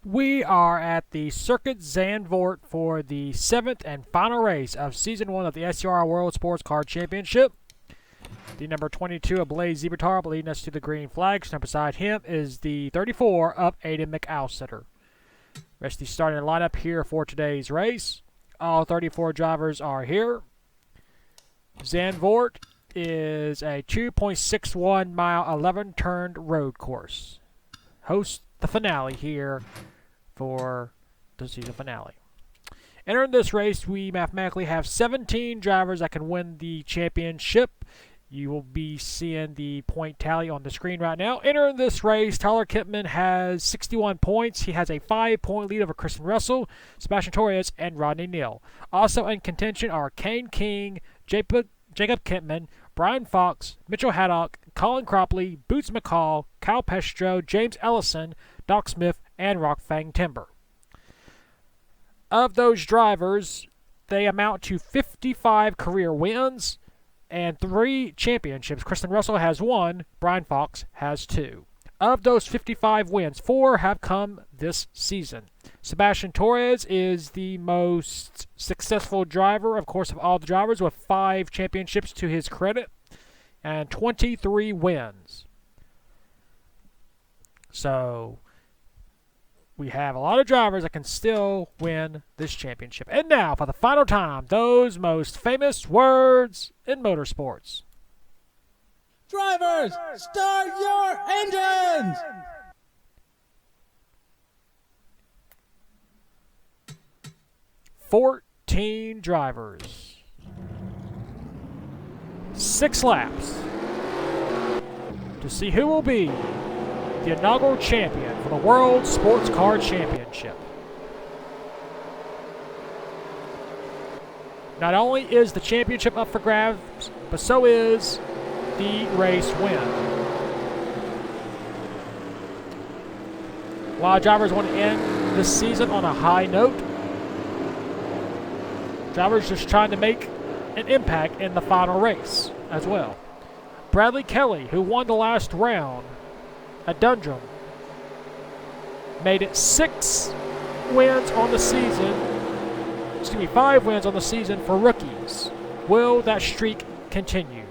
We are at the Circuit Zandvoort for the 7th and final race of Season 1 of the SCRL World Sports Car Championship. The number 22 of Blaze Zebratar leading us to the green flags. Now beside him is the 34 of Aiden McAllister. Rest of the starting lineup here for today's race. All 34 drivers are here. Zandvoort is a 2.61 mile 11 turned road course. Hosts the finale here for the season finale. Entering this race, we mathematically have 17 drivers that can win the championship. You will be seeing the point tally on the screen right now. Entering this race, Tyler Kipman has 61 points. He has a 5-point lead over Kristen Russell, Sebastian Torres, and Rodney Neal. Also in contention are Kane King, Jacob Kipman, Brian Fox, Mitchell Haddock, Colin Cropley, Boots McCall, Kyle Pestro, James Ellison, Doc Smith, and Rockfang Timber. Of those drivers, they amount to 55 career wins and 3 championships. Kristen Russell has 1, Brian Fox has 2. Of those 55 wins, 4 have come this season. Sebastian Torres is the most successful driver, of course, of all the drivers, with 5 championships to his credit and 23 wins. So we have a lot of drivers that can still win this championship. And now, for the final time, those most famous words in motorsports. Drivers, start your engines! "14 drivers. 6 laps to see who will be the inaugural champion for the World Sports Car Championship. Not only is the championship up for grabs, but so is the race win. A lot of drivers want to end this season on a high note. Drivers just trying to make an impact in the final race as well. Bradley Kelly, who won the last round at Dundrum, made it 6 wins on the season. 5 wins on the season for rookies. Will that streak continue?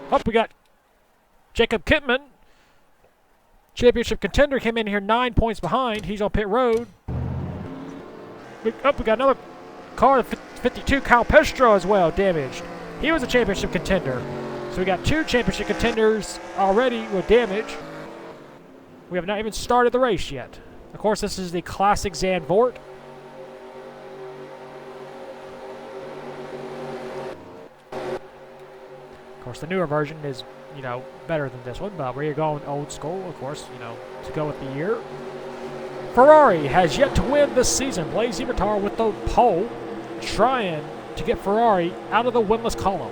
Up, we got Jacob Kipman, championship contender, came in here 9 points behind. He's on pit road. We got another car, 52, Kyle Pestro as well, damaged. He was a championship contender. So we got 2 championship contenders already with damage. We have not even started the race yet. Of course, this is the classic Zandvoort. Of course, the newer version is, better than this one, but we're going old school, of course, to go with the year. Ferrari has yet to win this season. Blaze Zebratar with the pole, trying to get Ferrari out of the winless column.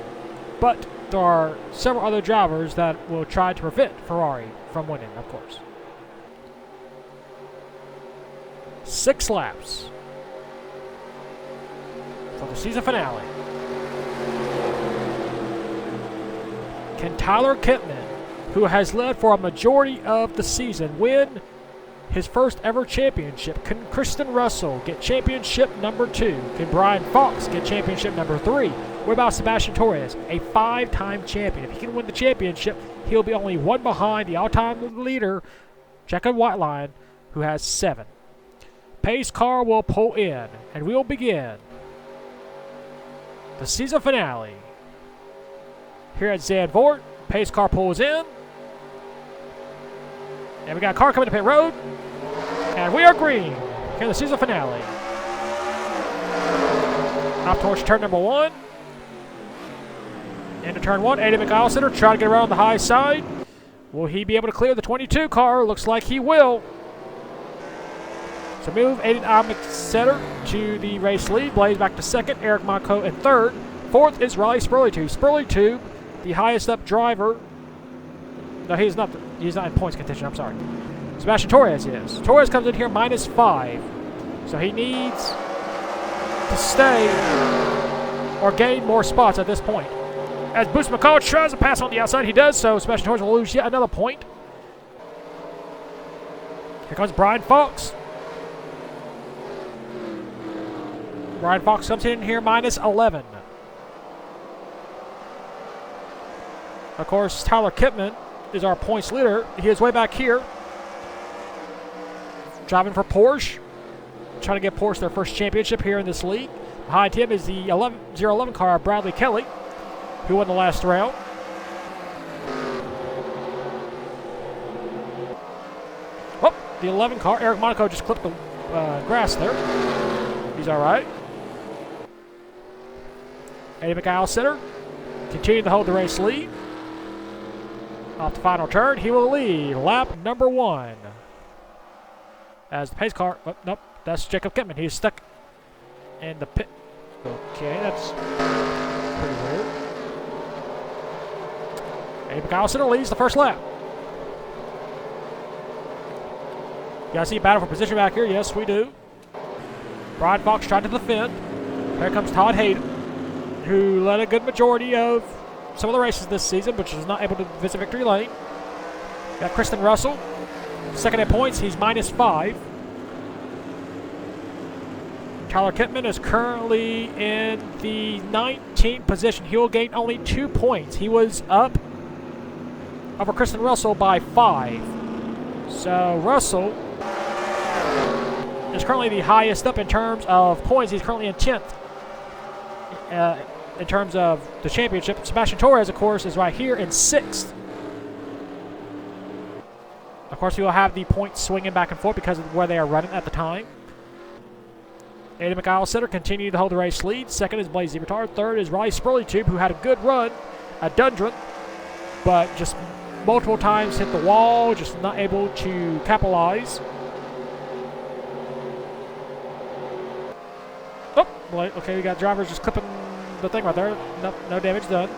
But there are several other drivers that will try to prevent Ferrari from winning, of course. 6 laps for the season finale. Can Tyler Kipman, who has led for a majority of the season, win his first ever championship? Can Kristen Russell get championship number 2? Can Brian Fox get championship number 3? What about Sebastian Torres, a 5-time champion? If he can win the championship, he'll be only 1 behind the all-time leader, Jacob Whiteline, who has 7. Pace car will pull in, and we'll begin the season finale. Here at Zandvoort, pace car pulls in. And we got a car coming to pit road. And we are green. Here in the season finale. Off towards turn number 1. Into turn 1, Aiden McAllister trying to get around the high side. Will he be able to clear the 22 car? Looks like he will. So move Aiden McAllister to the race lead. Blaze back to 2nd. Eric Monco in 3rd. 4th is Riley Spurley-Tube. Spurley-Tube, the highest up driver. No, he's not in points contention, I'm sorry. Sebastian Torres is. Torres comes in here -5. So he needs to stay or gain more spots at this point. As Boots McCall tries to pass on the outside, he does so. Sebastian Torres will lose yet another point. Here comes Brian Fox. Brian Fox comes in here minus 11. Of course, Tyler Kipman is our points leader. He is way back here. Driving for Porsche. Trying to get Porsche their first championship here in this league. Behind him is the 011 car, Bradley Kelly, who won the last round. Oh, the 11 car, Eric Monaco just clipped the grass there. He's all right. Eddie McAllister continuing to hold the race lead. Off the final turn, he will lead lap number 1. As the pace car, oh, nope, that's Jacob Kipman. He's stuck in the pit. Okay, that's pretty weird. Eddie McAllister leads the first lap. You guys see a battle for position back here? Yes, we do. Brian Fox trying to defend. Here comes Todd Hayden, who led a good majority of some of the races this season, but was not able to visit victory lane. Got Kristen Russell, second in points. He's minus 5. Tyler Kipman is currently in the 19th position. He will gain only 2 points. He was up over Kristen Russell by 5. So Russell is currently the highest up in terms of points. He's currently in 10th. In terms of the championship. Sebastian Torres, of course, is right here in 6th. Of course, we will have the points swinging back and forth because of where they are running at the time. Eddie McAllister continuing to hold the race lead. Second is Blaze Ziebertard. Third is Riley Spurley-Tube, who had a good run at Dundren, but just multiple times hit the wall, just not able to capitalize. Oh, boy, okay, we got drivers just clipping the thing right there. No damage done.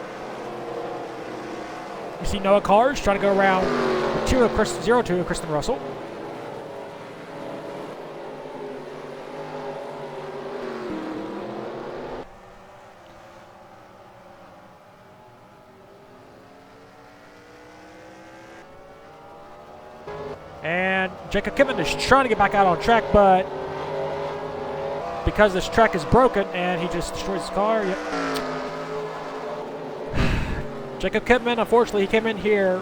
You see Noah Cars trying to go around 2 of Kristen Russell. And Jacob Kipman is trying to get back out on track, but because this track is broken and he just destroys his car. Yep. Jacob Kipman, unfortunately, he came in here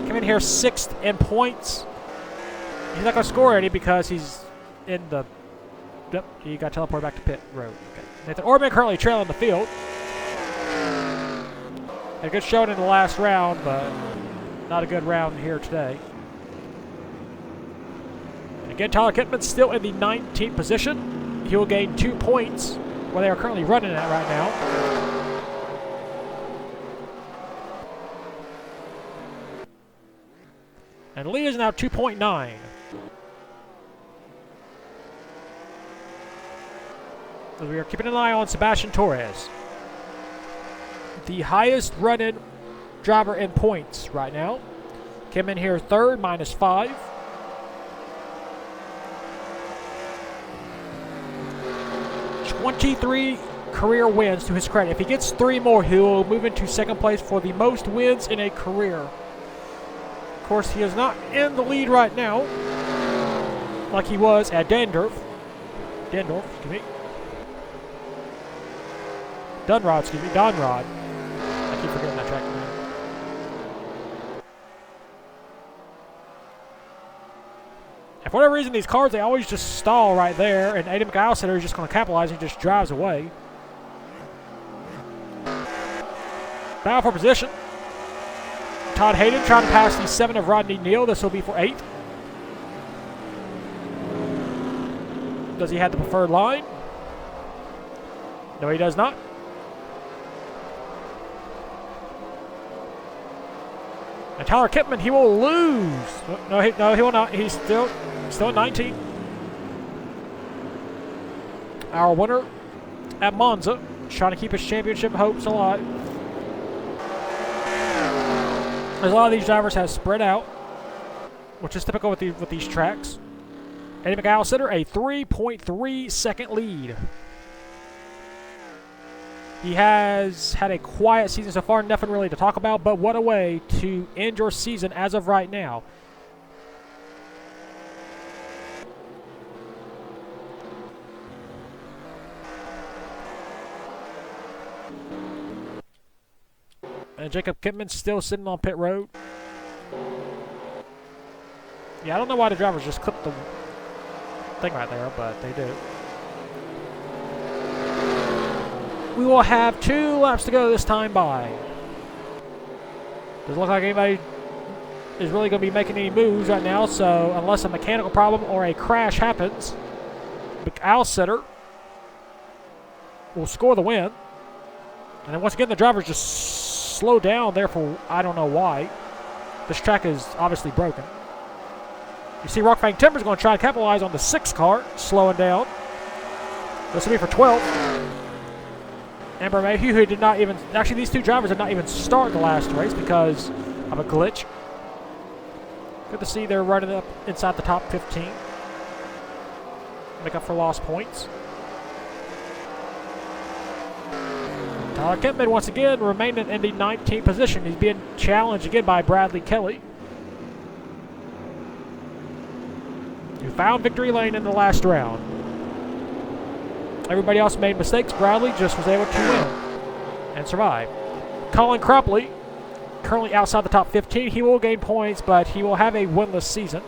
6th in points. He's not going to score any because he's in the. Yep, he got teleported back to pit road. Okay. Nathan Orban currently trailing the field. Had a good showing in the last round, but not a good round here today. Again, Tyler Kipman still in the 19th position. He will gain 2 points where they are currently running at right now. And the lead is now 2.9. So we are keeping an eye on Sebastian Torres, the highest running driver in points right now. Came in here 3rd, minus 5. 23 career wins to his credit. If he gets 3 more, he will move into 2nd place for the most wins in a career. Of course, he is not in the lead right now, like he was at Donrod, excuse me. I keep forgetting that track name. And for whatever reason, these cars, they always just stall right there, and Eddie McAllister is just going to capitalize and just drives away. Battle for position. Todd Hayden trying to pass the 7 of Rodney Neal. This will be for 8th. Does he have the preferred line? No, he does not. And Tyler Kipman, he will lose. No, he will not. He's still at 19. Our winner at Monza, trying to keep his championship hopes alive. As a lot of these drivers have spread out, which is typical with these tracks. Eddie McAllister, a 3.3 second lead. He has had a quiet season so far, nothing really to talk about, but what a way to end your season as of right now. And Jacob Kipman still sitting on pit road. Yeah, I don't know why the drivers just clipped the thing right there, but they do. We will have 2 laps to go this time by. Doesn't look like anybody is really going to be making any moves right now, so unless a mechanical problem or a crash happens, McAllister will score the win. And then once again, the drivers just slow down there for I don't know why. This track is obviously broken. You see Rockfang Timber's going to try to capitalize on the 6 car, slowing down. This will be for 12th. Amber Mayhew, who did not even... Actually, these 2 drivers did not even start the last race because of a glitch. Good to see they're running up inside the top 15. Make up for lost points. Tyler Kempman, once again, remaining in the 19th position. He's being challenged again by Bradley Kelly, who found victory lane in the last round. Everybody else made mistakes. Bradley just was able to win and survive. Colin Cropley, currently outside the top 15. He will gain points, but he will have a winless season.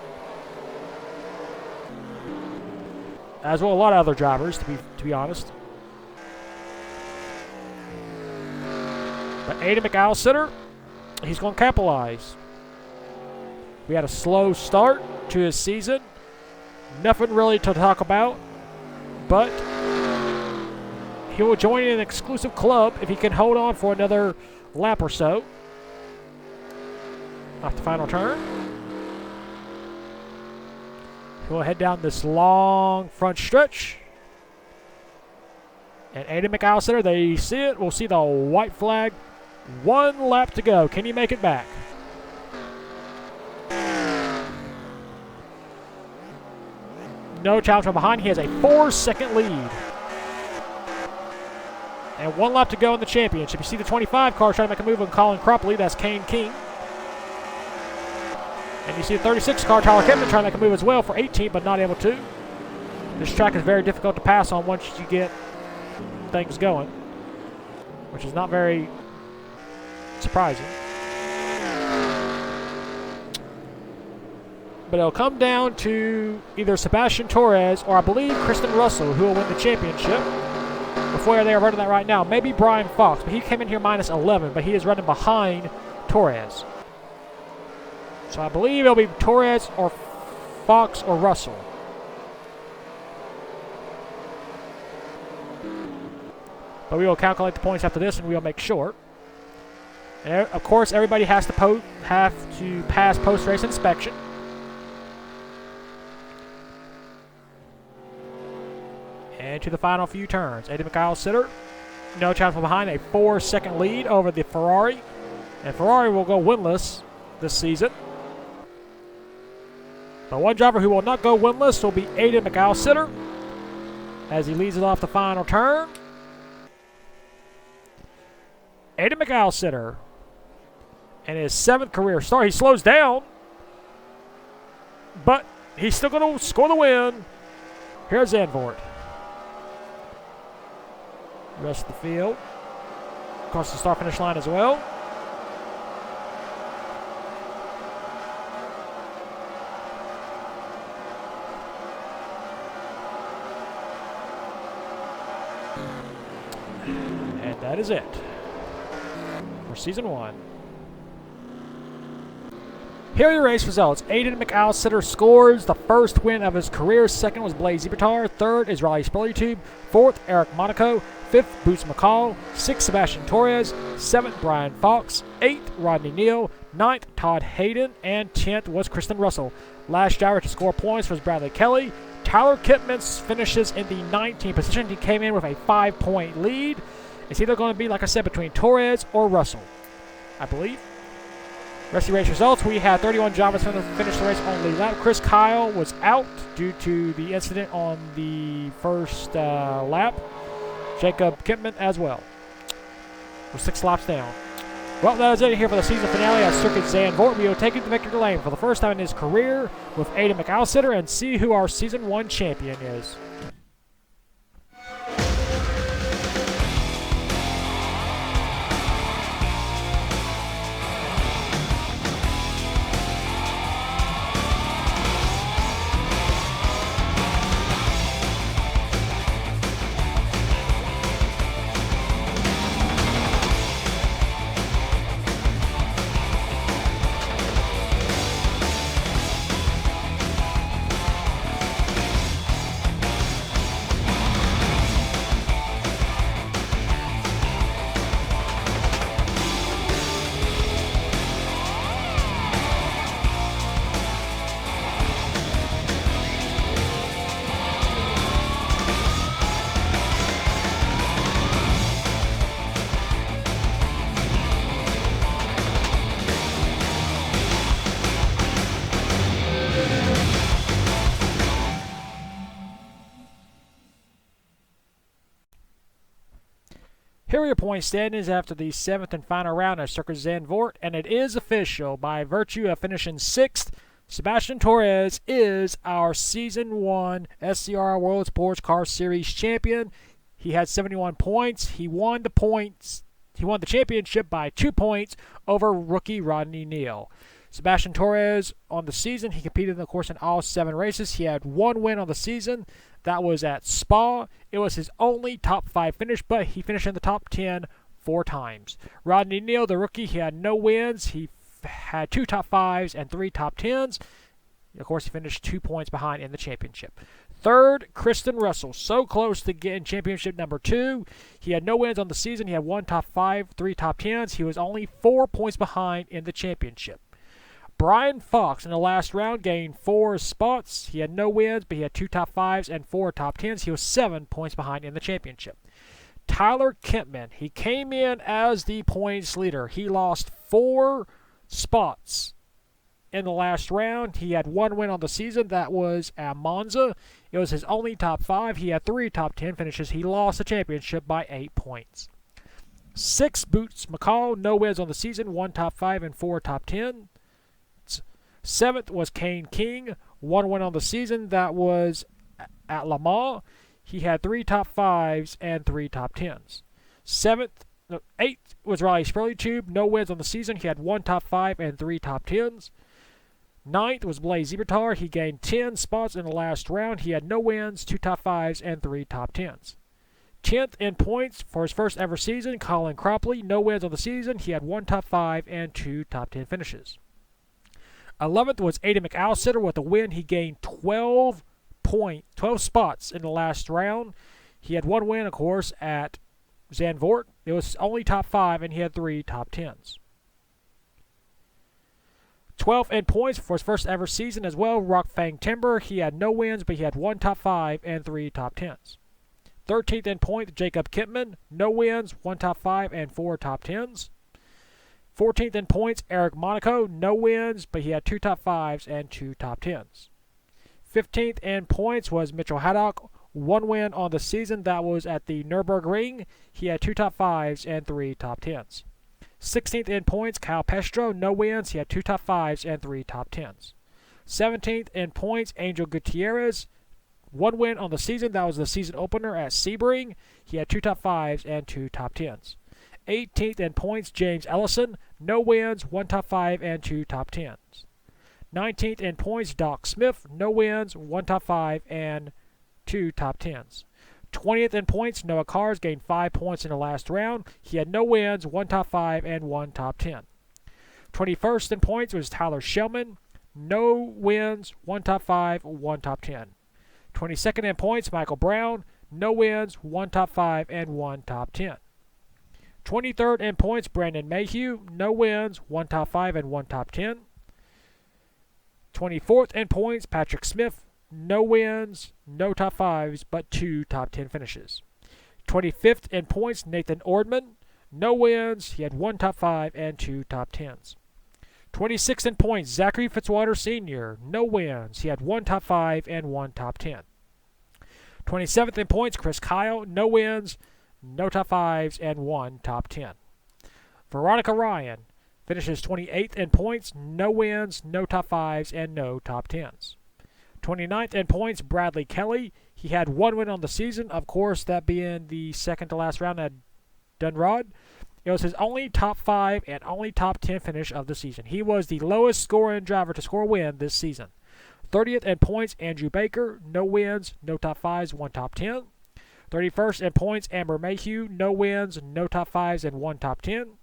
As will a lot of other drivers, to be honest. But Aiden McAllister, he's going to capitalize. We had a slow start to his season. Nothing really to talk about, but he will join an exclusive club if he can hold on for another lap or so. Off the final turn. He will head down this long front stretch. And Aiden McAllister, they see it. We'll see the white flag. 1 lap to go. Can he make it back? No challenge from behind. He has a 4-second lead. And 1 lap to go in the championship. You see the 25 car trying to make a move on Colin Cropley. That's Kane King. And you see the 36 car, Tyler Kempman, trying to make a move as well for 18, but not able to. This track is very difficult to pass on once you get things going, which is not very surprising. But it'll come down to either Sebastian Torres or I believe Kristen Russell, who will win the championship. Before they are running that right now. Maybe Brian Fox, but he came in here minus 11, but he is running behind Torres. So I believe it'll be Torres or Fox or Russell. But we will calculate the points after this, and we will make sure. And of course, everybody has to pass post-race inspection. And to the final few turns. Eddie McAllister, no challenge from behind, a 4-second lead over the Ferrari. And Ferrari will go winless this season. But one driver who will not go winless will be Aiden McAllister as he leads it off the final turn. Aiden McAllister and his 7th career start. He slows down, but he's still going to score the win here at Zandvoort. Rest of the field across the start-finish line as well. And that is it for Season 1. Here are the race results. Aiden McAllister scores the first win of his career. 2nd was Blaze Ebertar. 3rd is Riley Spurley-Tube. 4th, Eric Monaco. 5th, Boots McCall. 6th, Sebastian Torres. 7th, Brian Fox. 8th, Rodney Neal. 9th, Todd Hayden. And 10th was Kristen Russell. Last driver to score points was Bradley Kelly. Tyler Kipman finishes in the 19th position. He came in with a 5-point lead. It's either going to be, like I said, between Torres or Russell, I believe. Rest of the race results, we had 31 drivers finish the race on the lap. Chris Kyle was out due to the incident on the first lap. Jacob Kempman as well. We're 6 laps down. Well, that is it here for the season finale at Circuit Zandvoort. We will take it to victory lane for the first time in his career with Aiden McAllister and see who our Season 1 champion is. Here are your point standings after the 7th and final round at Circuit Zandvoort, and it is official. By virtue of finishing 6th, Sebastian Torres is our Season 1 SCRL World Sports Car Series champion. He had 71 points. He won the championship by 2 points over rookie Rodney Neal. Sebastian Torres, on the season, he competed, of course, in all 7 races. He had 1 win on the season. That was at Spa. It was his only top 5 finish, but he finished in the top 10 4 times. Rodney Neal, the rookie, he had no wins. He had 2 top 5s and 3 top 10s. Of course, he finished 2 points behind in the championship. Third, Kristen Russell, so close to getting championship number 2. He had no wins on the season. He had 1 top 5, 3 top 10s. He was only 4 points behind in the championship. Brian Fox in the last round gained 4 spots. He had no wins, but he had 2 top 5s and 4 top 10s. He was 7 points behind in the championship. Tyler Kempman, he came in as the points leader. He lost 4 spots in the last round. He had 1 win on the season. That was at Monza. It was his only top 5. He had 3 top 10 finishes. He lost the championship by 8 points. 6, Boots McCall, no wins on the season. 1 top 5 and 4 top 10. 7th was Kane King, 1 win on the season. That was at Le Mans. He had 3 top 5s and 3 top 10s. 8th was Riley Spurley-Tube, no wins on the season. He had 1 top 5 and 3 top 10s. 9th was Blaise Zebertar. He gained 10 spots in the last round. He had no wins, 2 top 5s and 3 top 10s. 10th in points for his first ever season, Colin Cropley, no wins on the season. He had 1 top 5 and 2 top 10 finishes. 11th was Aidan McAllister with a win. He gained 12 spots in the last round. He had 1 win, of course, at Zandvoort. It was only top 5, and he had 3 top 10s. 12th in points for his first ever season as well, Rockfang Timber. He had no wins, but he had 1 top 5 and 3 top 10s. 13th in points, Jacob Kempman. No wins, 1 top 5 and 4 top 10s. 14th in points, Eric Monaco. No wins, but he had 2 top 5s and 2 top 10s. 15th in points was Mitchell Haddock. 1 win on the season. That was at the Nürburgring. He had 2 top 5s and 3 top 10s. 16th in points, Kyle Pestro. No wins. He had 2 top 5s and 3 top 10s. 17th in points, Angel Gutierrez. 1 win on the season. That was the season opener at Sebring. He had 2 top 5s and 2 top 10s. 18th in points, James Ellison. No wins, 1 top 5 and 2 top 10s. 19th in points, Doc Smith. No wins, 1 top 5 and 2 top 10s. 20th in points, Noah Cars gained 5 points in the last round. He had no wins, 1 top 5 and 1 top 10. 21st in points was Tyler Shellman. No wins, 1 top 5, 1 top 10. 22nd in points, Michael Brown. No wins, 1 top 5 and 1 top 10. 23rd in points, Brandon Mayhew. No wins, 1 top 5 and 1 top 10. 24th in points, Patrick Smith. No wins, no top 5s, but 2 top 10 finishes. 25th in points, Nathan Ordman. No wins, he had 1 top 5 and 2 top 10s. 26th in points, Zachary Fitzwater Sr. No wins, he had 1 top 5 and 1 top 10. 27th in points, Chris Kyle. No wins, no top 5s, and 1 top 10. Veronica Ryan finishes 28th in points, no wins, no top 5s, and no top 10s. 29th in points, Bradley Kelly. He had 1 win on the season, of course, that being the second to last round at Dunrod. It was his only top 5 and only top 10 finish of the season. He was the lowest scoring driver to score a win this season. 30th in points, Andrew Baker. No wins, no top 5s, 1 top 10. 31st in points, Amber Mayhew. No wins, no top 5s, and 1 top 10.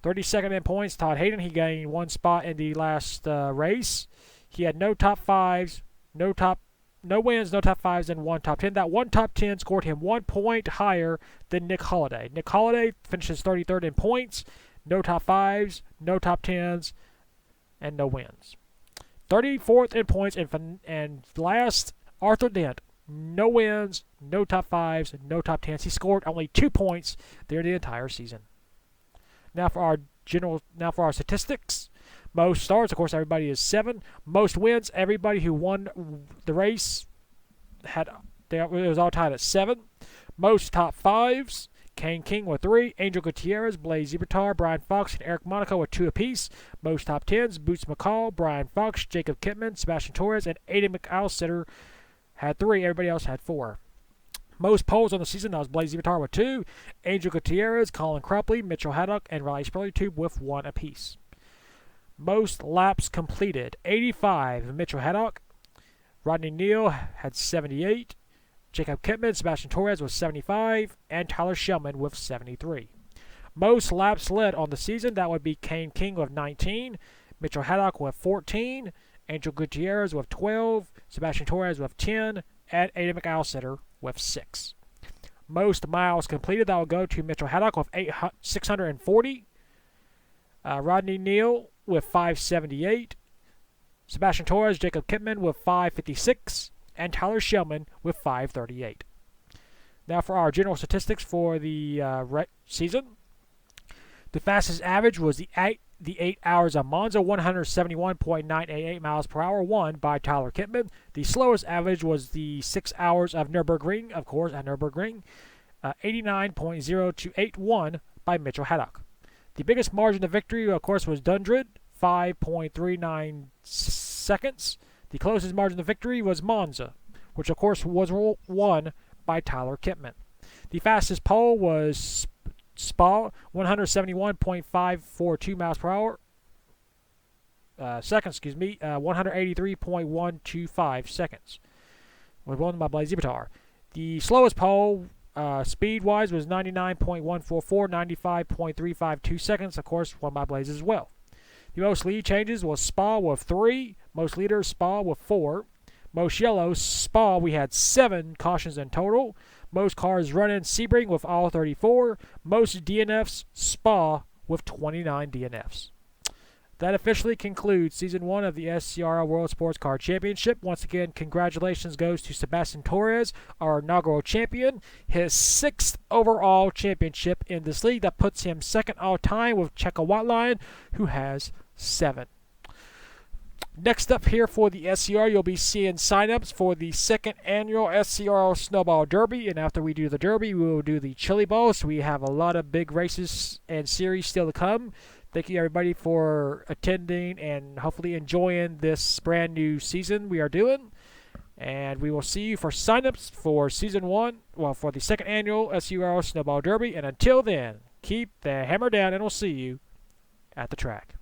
32nd in points, Todd Hayden. He gained 1 spot in the last race. He had no top 5s, no wins, no top 5s, and 1 top 10. That 1 top 10 scored him 1 point higher than Nick Holliday. Nick Holliday finishes 33rd in points, no top 5s, no top 10s, and no wins. 34th in points, and last, Arthur Dent. No wins, no top 5s, no top 10s. He scored only 2 points there the entire season. Now for our statistics. Most starts, of course, everybody is 7. Most wins, everybody who won the race it was all tied at 7. Most top 5s, Kane King with 3, Angel Gutierrez, Blaze Zibertar, Brian Fox, and Eric Monaco with 2 apiece. Most top 10s, Boots McCall, Brian Fox, Jacob Kittman, Sebastian Torres, and Aiden McAllister had 3. Everybody else had 4. Most poles on the season, that was Blaze Zibertar with 2, Angel Gutierrez, Colin Cropley, Mitchell Haddock, and Riley Spurley with 1 apiece. Most laps completed, 85, Mitchell Haddock. Rodney Neal had 78. Jacob Kittman, Sebastian Torres with 75, and Tyler Shellman with 73. Most laps led on the season, that would be Kane King with 19, Mitchell Haddock with 14, Angel Gutierrez with 12, Sebastian Torres with 10, and Aiden McAllister with 6. Most miles completed, that will go to Mitchell Haddock with 640, Rodney Neal with 578, Sebastian Torres, Jacob Kittman with 556, and Tyler Shellman with 538. Now for our general statistics for the season. The fastest average was the 8 hours of Monza, 171.988 miles per hour, won by Tyler Kittman. The slowest average was the 6 hours of Nürburgring, of course, at Nürburgring, 89.028, won by Mitchell Haddock. The biggest margin of victory, of course, was Dundred, 5.39 seconds. The closest margin of victory was Monza, which of course was won by Tyler Kittman. The fastest pole was Spa, 171.542 miles per hour. 183.125 seconds. Was won by Blaze Zibertar. The slowest pole, speed-wise, was 99.144, 95.352 seconds. Of course, won by Blaze as well. The most lead changes was Spa with 3. Most leaders, Spa with 4. Most yellows, Spa, we had 7 cautions in total. Most cars running, Sebring with all 34. Most DNFs, Spa with 29 DNFs. That officially concludes Season 1 of the SCRL World Sports Car Championship. Once again, congratulations goes to Sebastian Torres, our inaugural champion. His 6th overall championship in this league. That puts him second all-time with Checo Watline, who has 7. Next up here for the SCR, you'll be seeing signups for the 2nd annual SCR Snowball Derby. And after we do the Derby, we will do the Chili Bowl. So we have a lot of big races and series still to come. Thank you, everybody, for attending and hopefully enjoying this brand new season we are doing. And we will see you for signups for Season 1, for the 2nd annual SCR Snowball Derby. And until then, keep the hammer down, and we'll see you at the track.